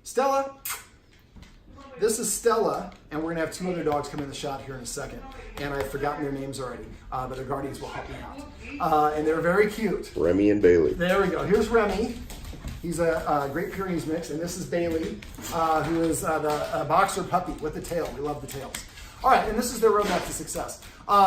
Stella. This is Stella, and we're gonna have 2 other dogs come in the shot here in a second. And I've forgotten their names already, but their guardians will help me out. And they're very cute. Remy and Bailey. There we go. Here's Remy. He's a Great Pyrenees mix, and this is Bailey, who is the boxer puppy with the tail. We love the tails. All right, and this is their roadmap to success.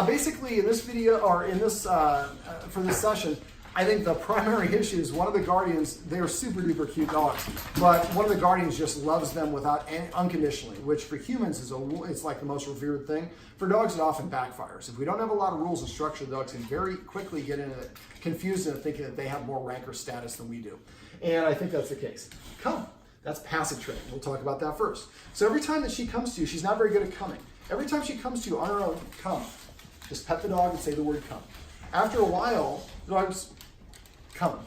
Basically, in this video, or in this for this session, I think the primary issue is one of the guardians. They are super duper cute dogs, but one of the guardians just loves them without unconditionally, which for humans is it's like the most revered thing. For dogs, it often backfires. If we don't have a lot of rules and structure, the dogs can very quickly get into it, confused into thinking that they have more rank or status than we do. And I think that's the case. Come. That's passive training. We'll talk about that first. So every time that she comes to you, she's not very good at coming. Every time she comes to you on her own, come. Just pet the dog and say the word come. After a while, the dogs come.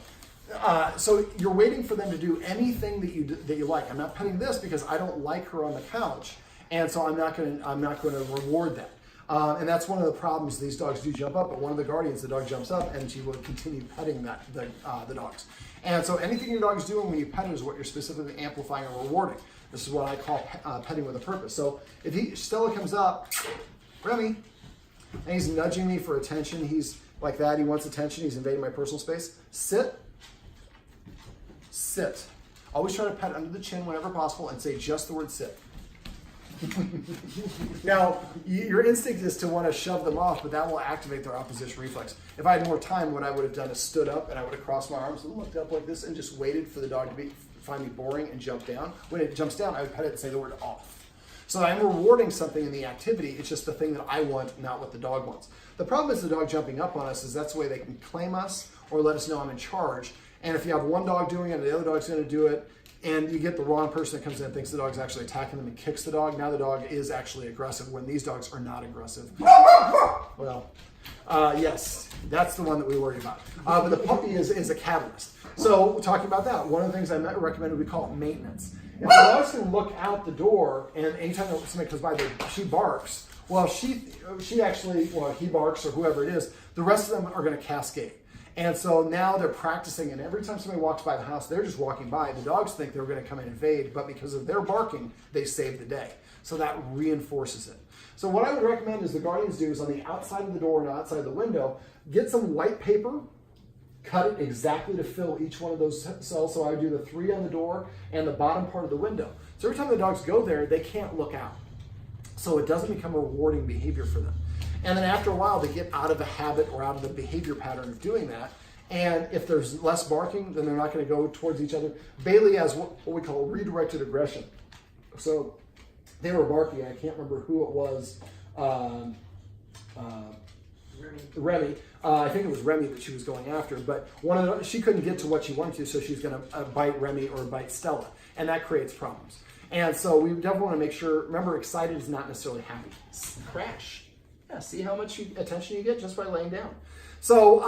So you're waiting for them to do anything that you like. I'm not petting this because I don't like her on the couch, and so I'm not going to reward that. And that's one of the problems. These dogs do jump up, but one of the guardians, the dog jumps up, and she will continue petting the dogs. And so anything your dog's doing when you pet it is what you're specifically amplifying or rewarding. This is what I call petting with a purpose. So if Stella comes up, Remy, and he's nudging me for attention, he's like that, he wants attention, he's invading my personal space. Sit. Sit. Always try to pet under the chin whenever possible and say just the word sit. Now, your instinct is to want to shove them off, but that will activate their opposition reflex. If I had more time, what I would have done is stood up and I would have crossed my arms and looked up like this and just waited for the dog to find me boring and jump down. When it jumps down, I would pet it and say the word off. So I'm rewarding something in the activity. It's just the thing that I want, not what the dog wants. The problem is the dog jumping up on us is that's the way they can claim us or let us know I'm in charge. And if you have one dog doing it and the other dog's going to do it, and you get the wrong person that comes in and thinks the dog's actually attacking them and kicks the dog, now the dog is actually aggressive when these dogs are not aggressive. Well, yes, that's the one that we worry about. But the puppy is a catalyst. So talking about that, one of the things I recommended, we call it maintenance. If the dog's going to look out the door, and anytime somebody comes by, she barks. Well, he barks or whoever it is, the rest of them are going to cascade. And so now they're practicing, and every time somebody walks by the house, they're just walking by. The dogs think they're going to come and invade, but because of their barking, they save the day. So that reinforces it. So what I would recommend is the guardians do is on the outside of the door and outside of the window, get some white paper, cut it exactly to fill each one of those cells. So I would do the 3 on the door and the bottom part of the window. So every time the dogs go there, they can't look out. So it doesn't become a rewarding behavior for them. And then after a while, they get out of the habit or out of the behavior pattern of doing that. And if there's less barking, then they're not going to go towards each other. Bailey has what we call redirected aggression. So they were barking. I can't remember who it was. Remy. I think it was Remy that she was going after. But she couldn't get to what she wanted to, so she's going to bite Remy or bite Stella. And that creates problems. And so we definitely want to make sure, remember, excited is not necessarily happy. Crash. Yeah, see how much attention you get just by laying down. So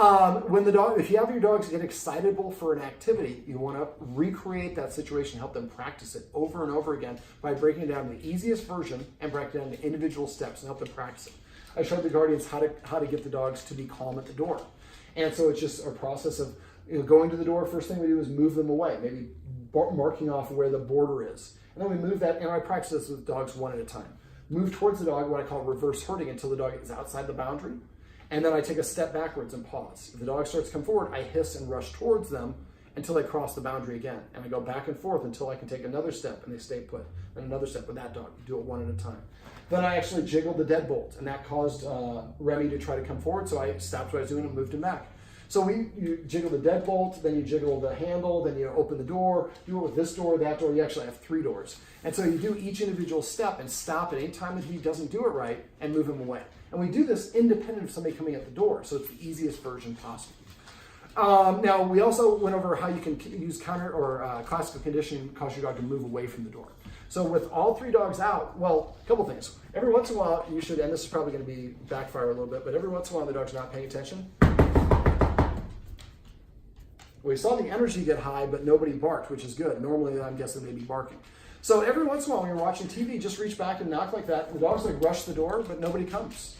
if you have your dogs get excitable for an activity, you want to recreate that situation, help them practice it over and over again by breaking it down to the easiest version and breaking it down to individual steps and help them practice it. I showed the guardians how to get the dogs to be calm at the door. And so it's just a process of going to the door. First thing we do is move them away, maybe marking off where the border is. And then we move that, and I practice this with dogs one at a time. Move towards the dog, what I call reverse herding, until the dog is outside the boundary. And then I take a step backwards and pause. If the dog starts to come forward, I hiss and rush towards them until they cross the boundary again. And I go back and forth until I can take another step and they stay put. And another step with that dog. Do it one at a time. Then I actually jiggled the deadbolt, and that caused Remy to try to come forward. So I stopped what I was doing and moved him back. So you jiggle the deadbolt, then you jiggle the handle, then you open the door, do it with this door, that door. You actually have 3 doors. And so you do each individual step and stop at any time that he doesn't do it right and move him away. And we do this independent of somebody coming at the door, so it's the easiest version possible. Now, we also went over how you can use counter or classical conditioning to cause your dog to move away from the door. So with all 3 dogs out, well, a couple things. Every once in a while, you should, and this is probably going to be backfire a little bit, but every once in a while the dog's not paying attention. We saw the energy get high, but nobody barked, which is good. Normally, I'm guessing they'd be barking. So every once in a while, when you're watching TV, just reach back and knock like that. And the dogs rush the door, but nobody comes.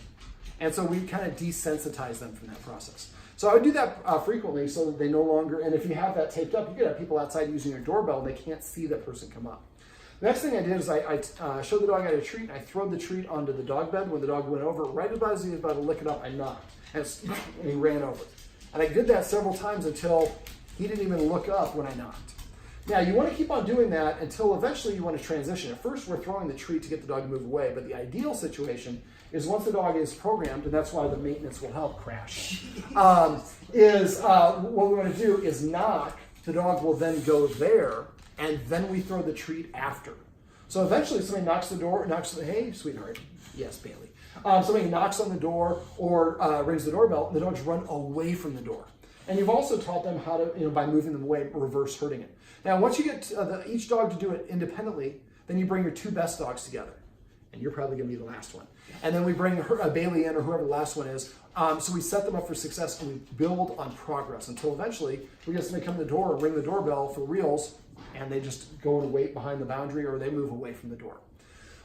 And so we kind of desensitize them from that process. So I would do that frequently so that they no longer, and if you have that taped up, you could have people outside using your doorbell and they can't see that person come up. The next thing I did is I showed the dog I had a treat, and I threw the treat onto the dog bed. When the dog went over, right about as he was about to lick it up, I knocked, and he ran over. And I did that several times until he didn't even look up when I knocked. Now, you want to keep on doing that until eventually you want to transition. At first, we're throwing the treat to get the dog to move away, but the ideal situation is once the dog is programmed, and that's why the maintenance will help crash, what we want to do is knock. The dog will then go there, and then we throw the treat after. So eventually somebody knocks the door, hey, sweetheart. Yes, Bailey. Somebody knocks on the door or rings the doorbell, and the dogs run away from the door. And you've also taught them how to, by moving them away, reverse herding it. Now, once you get each dog to do it independently, then you bring your two best dogs together. And you're probably going to be the last one. And then we bring Bailey in, or whoever the last one is. So we set them up for success, and we build on progress until eventually we get somebody come to the door and ring the doorbell for reals, and they just go and wait behind the boundary, or they move away from the door.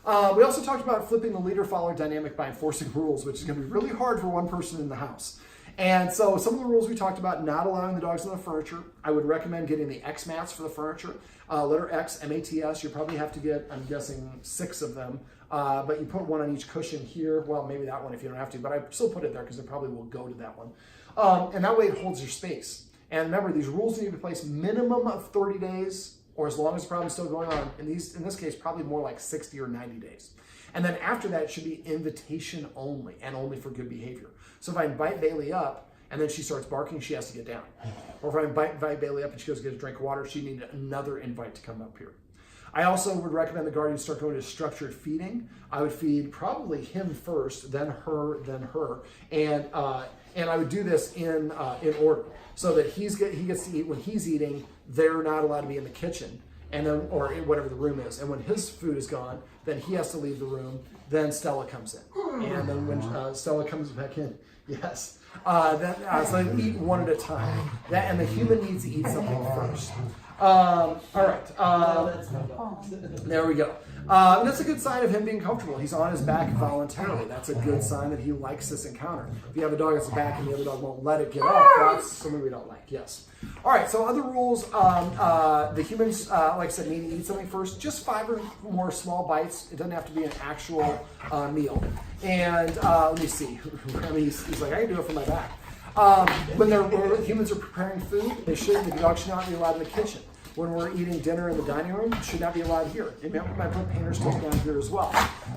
We also talked about flipping the leader-follower dynamic by enforcing rules, which is going to be really hard for one person in the house. And so some of the rules we talked about: not allowing the dogs on the furniture. I would recommend getting the X mats for the furniture. Letter X, M-A-T-S. You probably have to get, I'm guessing, 6 of them. But you put one on each cushion here. Well, maybe that one if you don't have to, but I still put it there because it probably will go to that one. And that way it holds your space. And remember, these rules need to be placed minimum of 30 days, or as long as the problem's still going on. In this case, probably more like 60 or 90 days. And then after that, it should be invitation only, and only for good behavior. So if I invite Bailey up and then she starts barking, she has to get down. Or if I invite Bailey up and she goes to get a drink of water, she needs another invite to come up here. I also would recommend the guardians start going to structured feeding. I would feed probably him first, then her, and I would do this in order so that he gets to eat when he's eating. They're not allowed to be in the kitchen, and then or in whatever the room is. And when his food is gone, then he has to leave the room. Then Stella comes in, and then when Stella comes back in, yes. So they eat one at a time. And the human needs to eat something first. All right. There we go. And that's a good sign of him being comfortable. He's on his back voluntarily. That's a good sign that he likes this encounter. If you have a dog that's back and the other dog won't let it get up, that's something we don't like. Yes. All right. So other rules. The humans, like I said, need to eat something first. Just 5 or more small bites. It doesn't have to be an actual meal. And let me see. He's like, I can do it from my back. When humans are preparing food, the dog should not be allowed in the kitchen. When we're eating dinner in the dining room, it should not be allowed here. It might put painter's tape down here as well.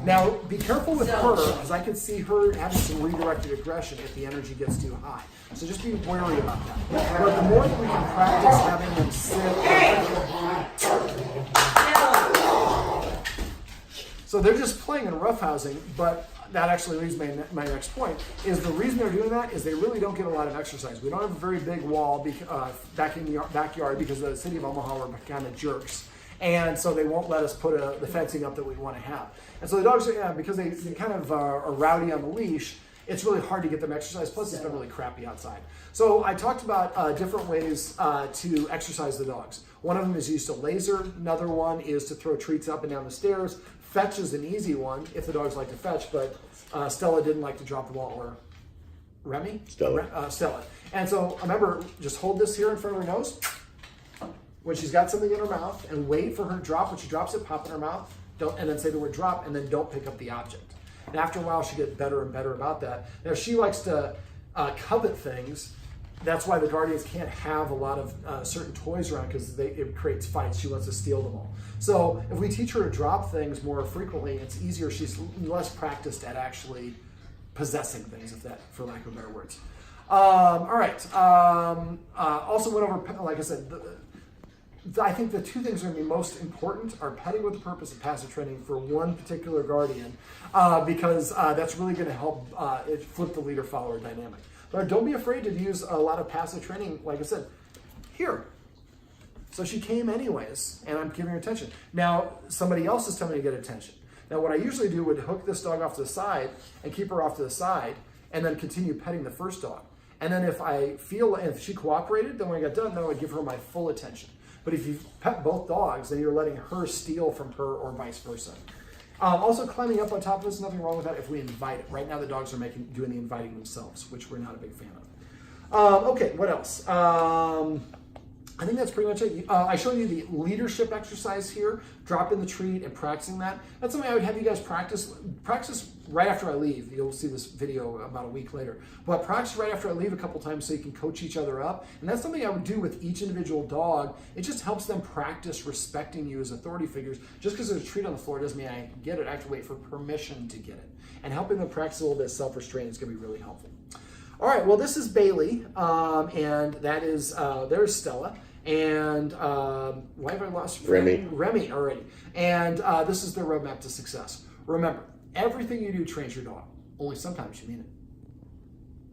Now, be careful with her, because I could see her having some redirected aggression if the energy gets too high. So just be wary about that. But the more that we can practice having them sit. So they're just playing and roughhousing, but that actually leads me to my next point, is the reason they're doing that is they really don't get a lot of exercise. We don't have a very big wall back in the backyard because the city of Omaha are kind of jerks. And so they won't let us put the fencing up that we want to have. And so the dogs, because they kind of are rowdy on the leash, it's really hard to get them exercise. Plus, it's been really crappy outside. So I talked about different ways to exercise the dogs. One of them is use to laser. Another one is to throw treats up and down the stairs. Fetch is an easy one if the dogs like to fetch, but Stella didn't like to drop the ball. Or Remy? Stella. Stella. And so remember, just hold this here in front of her nose when she's got something in her mouth and wait for her to drop. When she drops it, pop in her mouth, and then say the word drop, and then don't pick up the object. And after a while, she gets better and better about that. Now, she likes to covet things. That's why the guardians can't have a lot of certain toys around, because it creates fights. She wants to steal them all. So if we teach her to drop things more frequently, it's easier. She's less practiced at actually possessing things, for lack of better words. All right. Also went over, like I said, I think the 2 things that are going to be most important are petting with the purpose of passive training for one particular guardian, because that's really going to help it flip the leader-follower dynamic. But don't be afraid to use a lot of passive training, like I said. Here. So she came anyways, and I'm giving her attention. Now, somebody else is telling me to get attention. Now, what I usually do would hook this dog off to the side and keep her off to the side, and then continue petting the first dog. And then if she cooperated, then when I got done, then I would give her my full attention. But if you pet both dogs, then you're letting her steal from her, or vice versa. Also, climbing up on top of this, nothing wrong with that if we invite it. Right now, the dogs are doing the inviting themselves, which we're not a big fan of. Okay, what else? I think that's pretty much it. I showed you the leadership exercise here, dropping the treat and practicing that. That's something I would have you guys practice right after I leave. You'll see this video about a week later. But practice right after I leave a couple times so you can coach each other up. And that's something I would do with each individual dog. It just helps them practice respecting you as authority figures. Just because there's a treat on the floor doesn't mean I get it. I have to wait for permission to get it. And helping them practice a little bit of self-restraint is going to be really helpful. All right, well, this is Bailey, and that is, there's Stella. And why have I lost Remy already. And this is the roadmap to success. Remember, everything you do trains your dog. Only sometimes you mean it.